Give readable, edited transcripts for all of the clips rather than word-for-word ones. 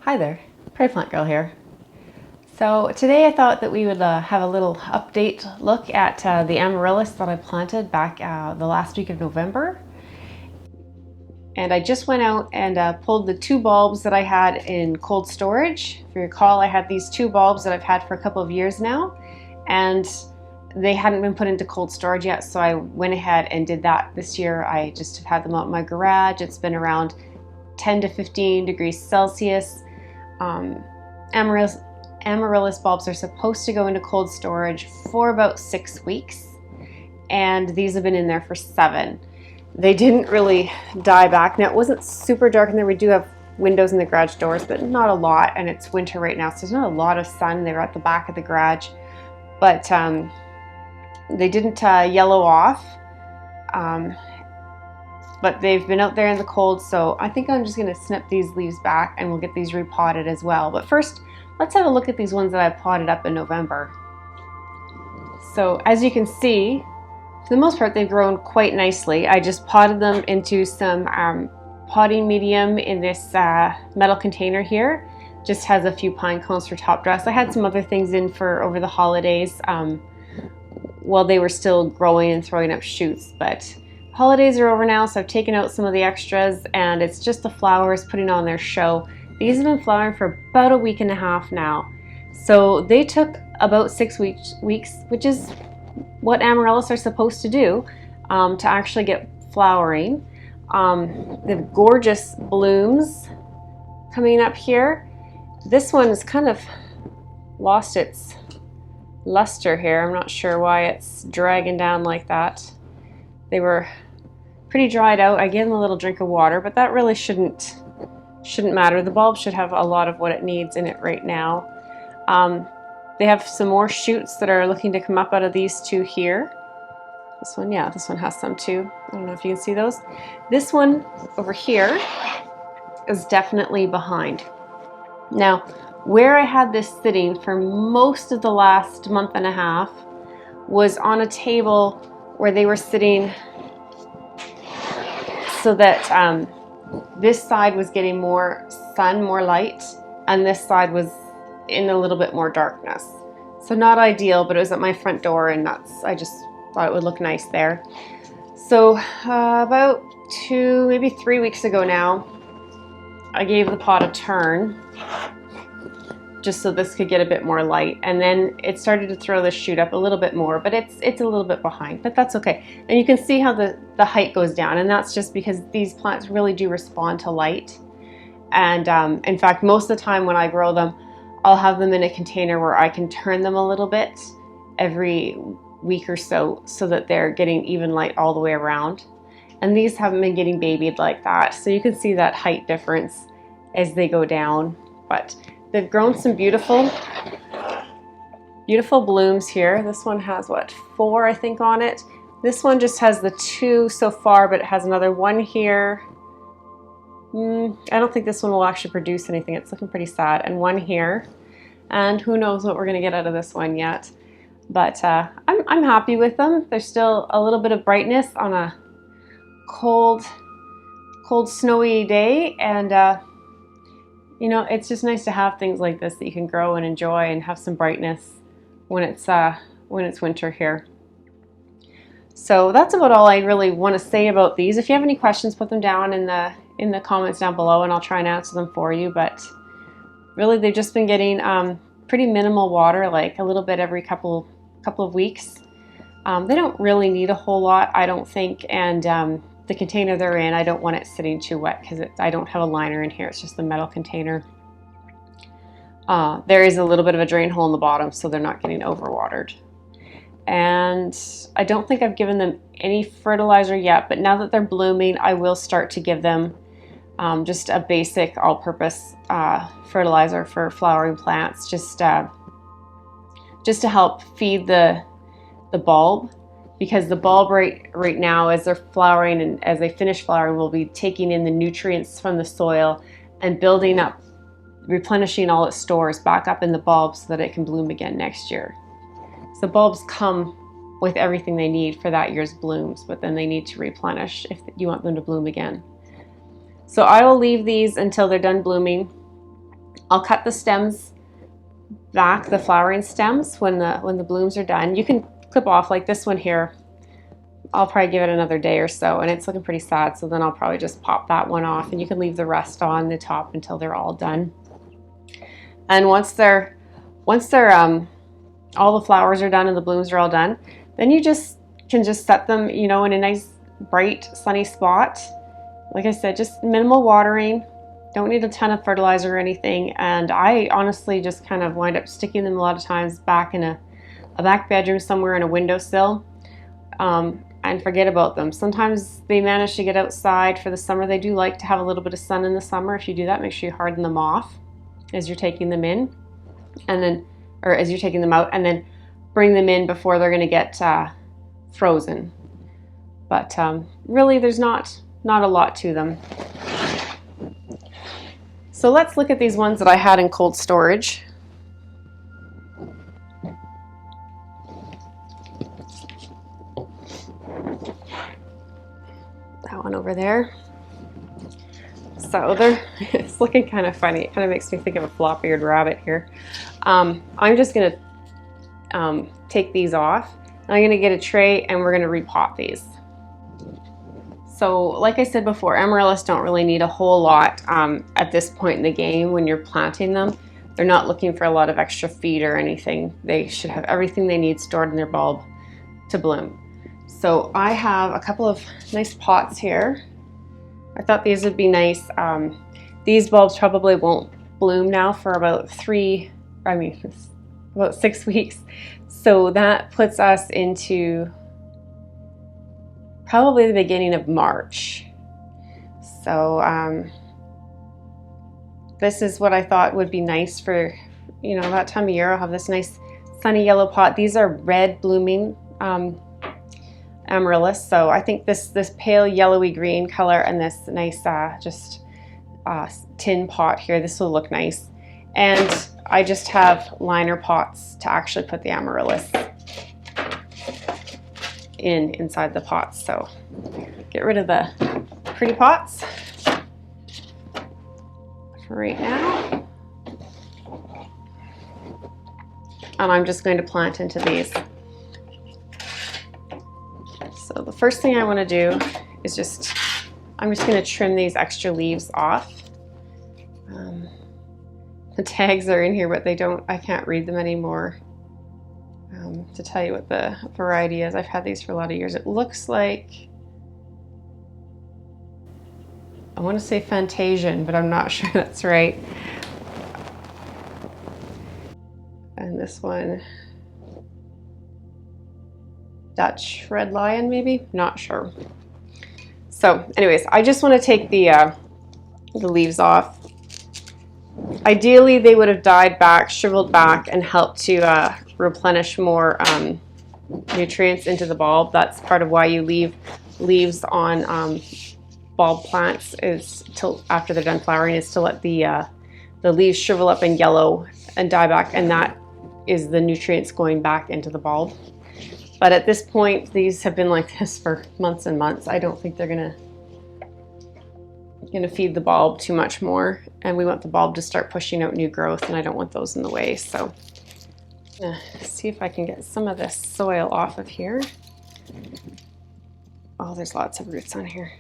Hi there, Prairie Plant Girl here. So today I thought that we would have a little update look at the amaryllis that I planted back the last week of November. And I just went out and pulled the two bulbs that I had in cold storage. If you recall, I had these two bulbs that I've had for a couple of years now, and they hadn't been put into cold storage yet, so I went ahead and did that this year. I just have had them out in my garage. It's been around 10 to 15 degrees Celsius. Amaryllis bulbs are supposed to go into cold storage for about 6 weeks, and these have been in there for 7. They didn't really die back. Now, it wasn't super dark in there. We do have windows in the garage doors, but not a lot, and it's winter right now, so there's not a lot of sun. They were at the back of the garage, but they didn't yellow off. But they've been out there in the cold, so I think I'm just going to snip these leaves back and we'll get these repotted as well. But first, let's have a look at these ones that I potted up in November. So as you can see, for the most part, they've grown quite nicely. I just potted them into some potting medium in this metal container here. Just has a few pine cones for top dress. I had some other things in for over the holidays while they were still growing and throwing up shoots, but holidays are over now, so I've taken out some of the extras and it's just the flowers putting on their show. These have been flowering for about a week and a half now. So they took about 6 weeks, which is what amaryllis are supposed to do to actually get flowering. They have gorgeous blooms coming up here. This one has kind of lost its luster here. I'm not sure why it's dragging down like that. They were pretty dried out. I gave them a little drink of water, but that really shouldn't matter. The bulb should have a lot of what it needs in it right now. They have some more shoots that are looking to come up out of these two here. This one, yeah, this one has some too. I don't know if you can see those. This one over here is definitely behind. Now, where I had this sitting for most of the last month and a half was on a table where they were sitting so that this side was getting more sun, more light, and this side was in a little bit more darkness. So not ideal, but it was at my front door, and I just thought it would look nice there. So about 2, maybe 3 weeks ago now, I gave the pot a turn just so this could get a bit more light, and then it started to throw the shoot up a little bit more, but it's a little bit behind, but that's okay. And you can see how the height goes down, and that's just because these plants really do respond to light. And in fact, most of the time when I grow them, I'll have them in a container where I can turn them a little bit every week or so that they're getting even light all the way around. And these haven't been getting babied like that, so you can see that height difference as they go down. But they've grown some beautiful blooms here. This one has, what, 4, I think, on it. This one just has the 2 so far, but it has another 1 here. I don't think this one will actually produce anything. It's looking pretty sad. And 1 here. And who knows what we're going to get out of this one yet. But I'm happy with them. There's still a little bit of brightness on a cold, snowy day. And you know, it's just nice to have things like this that you can grow and enjoy and have some brightness when it's winter here. So that's about all I really want to say about these. If you have any questions, put them down in the comments down below, and I'll try and answer them for you. But really, they've just been getting pretty minimal water, like a little bit every couple of weeks. They don't really need a whole lot, I don't think, and the container they're in, I don't want it sitting too wet because I don't have a liner in here. It's just the metal container. There is a little bit of a drain hole in the bottom, so they're not getting overwatered. And I don't think I've given them any fertilizer yet, but now that they're blooming, I will start to give them just a basic all-purpose fertilizer for flowering plants, just to help feed the bulb. Because the bulb right now, as they're flowering and as they finish flowering, will be taking in the nutrients from the soil and building up, replenishing all its stores back up in the bulb so that it can bloom again next year. So bulbs come with everything they need for that year's blooms, but then they need to replenish if you want them to bloom again. So I will leave these until they're done blooming. I'll cut the stems back, the flowering stems, when the blooms are done. You can clip off like this one here. I'll probably give it another day or so, and it's looking pretty sad, so then I'll probably just pop that one off, and you can leave the rest on the top until they're all done. And once they're all the flowers are done and the blooms are all done, then you can just set them, you know, in a nice bright sunny spot. Like I said, just minimal watering. Don't need a ton of fertilizer or anything. And I honestly just kind of wind up sticking them a lot of times back in a back bedroom somewhere in a windowsill, and forget about them. Sometimes they manage to get outside for the summer. They do like to have a little bit of sun in the summer. If you do that, make sure you harden them off as you're taking them in, and then, or as you're taking them out, and then bring them in before they're going to get frozen. But really, there's not a lot to them. So let's look at these ones that I had in cold storage. That one over there. So it's looking kind of funny. It kind of makes me think of a flop-eared rabbit here. I'm just going to take these off. I'm going to get a tray and we're going to repot these. So like I said before, amaryllis don't really need a whole lot at this point in the game when you're planting them. They're not looking for a lot of extra feed or anything. They should have everything they need stored in their bulb to bloom. So I have a couple of nice pots here. I thought these would be nice. These bulbs probably won't bloom now for about about 6 weeks. So that puts us into probably the beginning of March. So this is what I thought would be nice for, you know, that time of year. I'll have this nice sunny yellow pot. These are red blooming amaryllis. So I think this pale yellowy green color and this nice tin pot here, this will look nice. And I just have liner pots to actually put the amaryllis inside the pots. So get rid of the pretty pots for right now. And I'm just going to plant into these. So the first thing I want to do is I'm just going to trim these extra leaves off. The tags are in here, but I can't read them anymore to tell you what the variety is. I've had these for a lot of years. It looks like, I want to say Fantasian, but I'm not sure that's right. And this one, Dutch Red Lion, maybe? Not sure. So anyways, I just want to take the leaves off. Ideally, they would have died back, shriveled back, and helped to replenish more nutrients into the bulb. That's part of why you leave leaves on bulb plants is till after they're done flowering, is to let the leaves shrivel up and yellow and die back, and that is the nutrients going back into the bulb. But at this point, these have been like this for months and months. I don't think they're gonna feed the bulb too much more, and we want the bulb to start pushing out new growth, and I don't want those in the way. So I'm gonna see if I can get some of this soil off of here. Oh, there's lots of roots on here.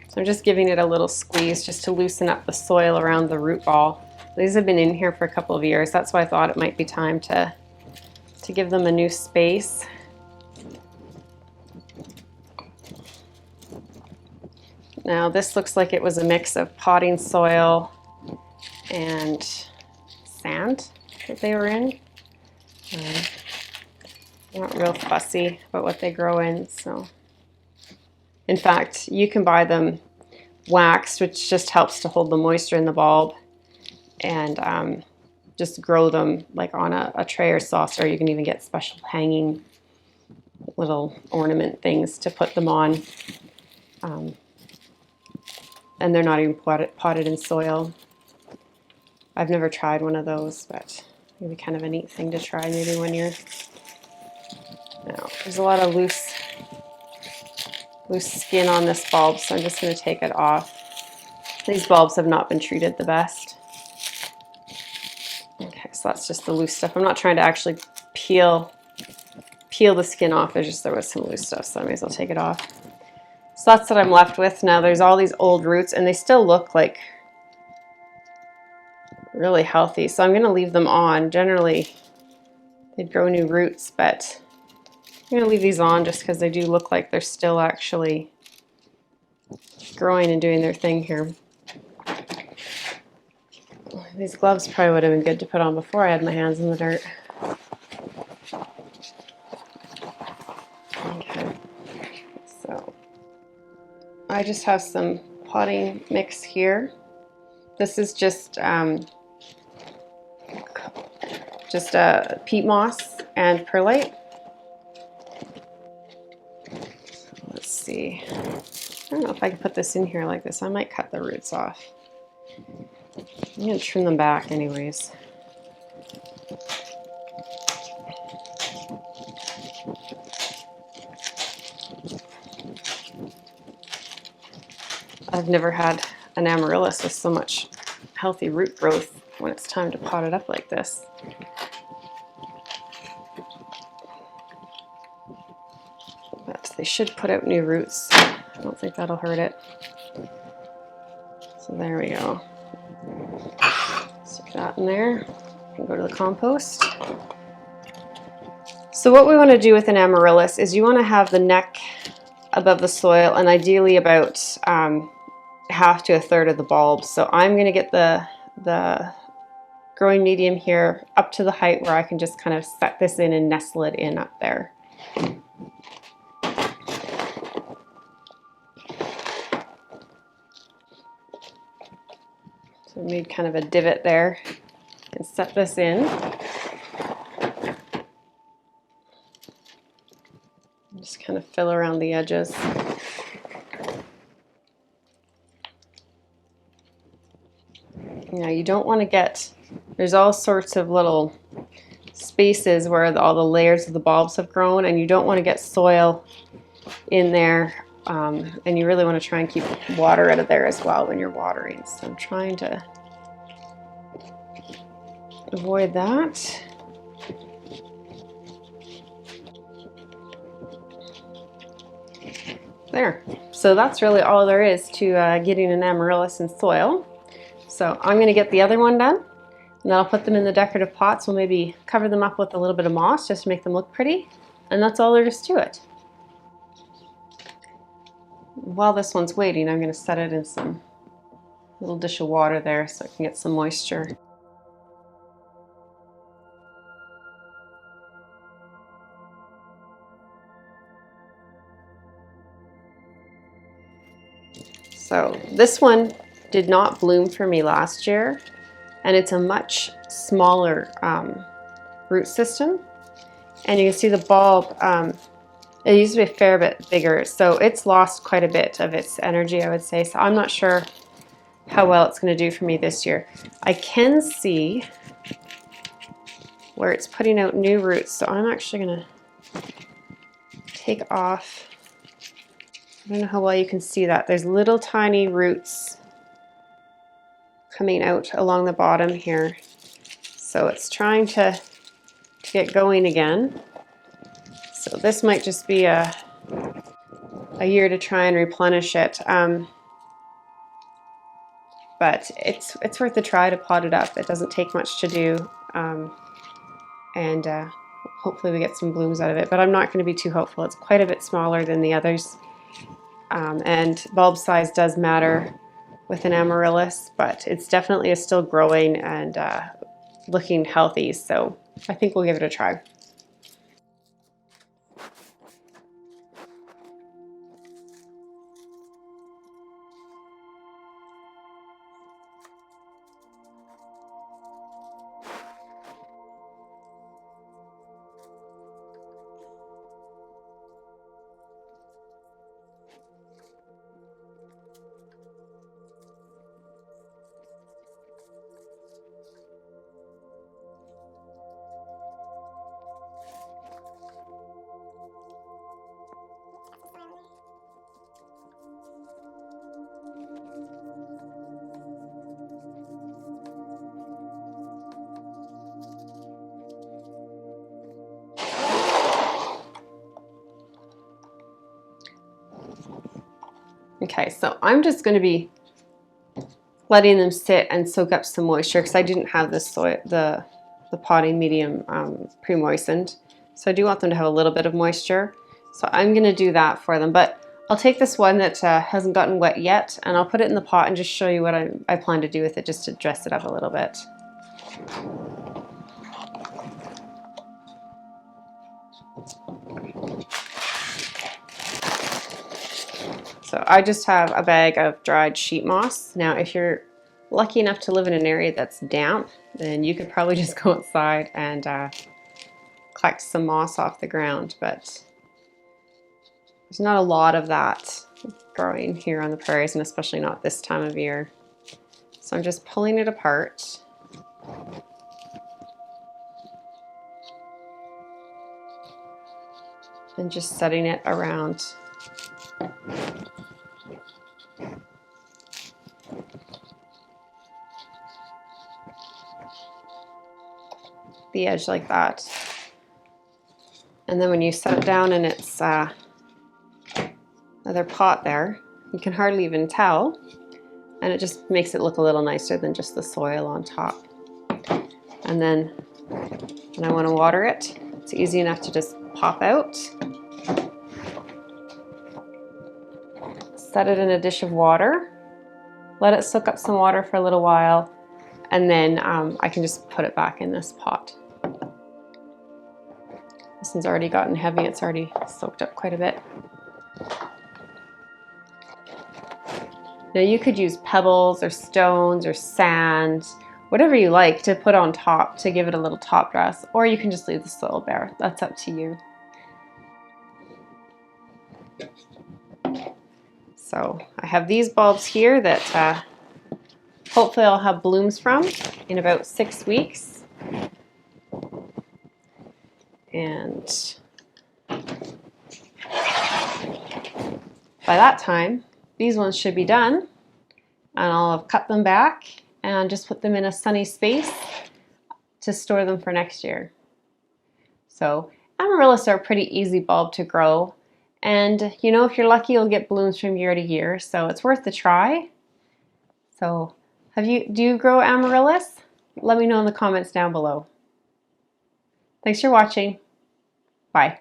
So I'm just giving it a little squeeze just to loosen up the soil around the root ball. These have been in here for a couple of years. That's why I thought it might be time to give them a new space. Now this looks like it was a mix of potting soil and sand that they were in. I'm not real fussy about what they grow in. So, in fact, you can buy them waxed, which just helps to hold the moisture in the bulb, and just grow them like on a tray or saucer. You can even get special hanging little ornament things to put them on. And they're not even potted in soil. I've never tried one of those, but maybe kind of a neat thing to try maybe when you're... Now, There's a lot of loose skin on this bulb, so I'm just going to take it off. These bulbs have not been treated the best. Okay, so that's just the loose stuff. I'm not trying to actually peel the skin off. There was some loose stuff, so I may as well take it off. So that's what I'm left with. Now there's all these old roots, and they still look like really healthy, so I'm going to leave them on. Generally, they'd grow new roots, but I'm going to leave these on just because they do look like they're still actually growing and doing their thing here. These gloves probably would have been good to put on before I had my hands in the dirt. Okay, so I just have some potting mix here. This is just peat moss and perlite. Let's see. I don't know if I can put this in here like this. I might cut the roots off. I'm going to trim them back anyways. I've never had an amaryllis with so much healthy root growth when it's time to pot it up like this. But they should put out new roots. I don't think that'll hurt it. So there we go. Stick that in there and go to the compost. So what we want to do with an amaryllis is you want to have the neck above the soil, and ideally about half to a third of the bulb. So I'm going to get the growing medium here up to the height where I can just kind of set this in and nestle it in up there. So I made kind of a divot there and set this in. Just kind of fill around the edges. Now you don't want to get, there's all sorts of little spaces where all the layers of the bulbs have grown, and you don't want to get soil in there, and you really want to try and keep water out of there as well when you're watering. So I'm trying to avoid that. There. So that's really all there is to getting an amaryllis in soil. So I'm going to get the other one done, and then I'll put them in the decorative pots. We'll maybe cover them up with a little bit of moss just to make them look pretty, and that's all there is to it. While this one's waiting, I'm going to set it in some little dish of water there so I can get some moisture. So this one did not bloom for me last year, and it's a much smaller root system. And you can see the bulb, it used to be a fair bit bigger, so it's lost quite a bit of its energy, I would say. So I'm not sure how well it's going to do for me this year. I can see where it's putting out new roots, so I'm actually going to take off. I don't know how well you can see that. There's little tiny roots coming out along the bottom here. So it's trying to get going again. So this might just be a year to try and replenish it. But it's worth a try to pot it up. It doesn't take much to do. And hopefully we get some blooms out of it. But I'm not going to be too hopeful. It's quite a bit smaller than the others. And bulb size does matter with an amaryllis, but it's definitely still growing and looking healthy, so I think we'll give it a try. Okay, so I'm just going to be letting them sit and soak up some moisture because I didn't have this the potting medium pre-moistened. So I do want them to have a little bit of moisture. So I'm going to do that for them. But I'll take this one that hasn't gotten wet yet, and I'll put it in the pot and just show you what I plan to do with it, just to dress it up a little bit. So I just have a bag of dried sheet moss. Now, if you're lucky enough to live in an area that's damp, then you could probably just go outside and collect some moss off the ground, but there's not a lot of that growing here on the prairies, and especially not this time of year. So I'm just pulling it apart. And just setting it around the edge like that. And then when you set it down in its other pot there, you can hardly even tell, and it just makes it look a little nicer than just the soil on top. And then when I want to water it, it's easy enough to just pop out, set it in a dish of water, let it soak up some water for a little while, and then I can just put it back in this pot. This one's already gotten heavy, it's already soaked up quite a bit. Now you could use pebbles or stones or sand, whatever you like to put on top to give it a little top dress, or you can just leave the soil bare. That's up to you. So I have these bulbs here that hopefully I'll have blooms from in about 6 weeks. And by that time, these ones should be done, and I'll have cut them back and just put them in a sunny space to store them for next year. So amaryllis are a pretty easy bulb to grow, and you know, if you're lucky, you'll get blooms from year to year, so it's worth a try. So do you grow amaryllis? Let me know in the comments down below. Thanks for watching. Bye.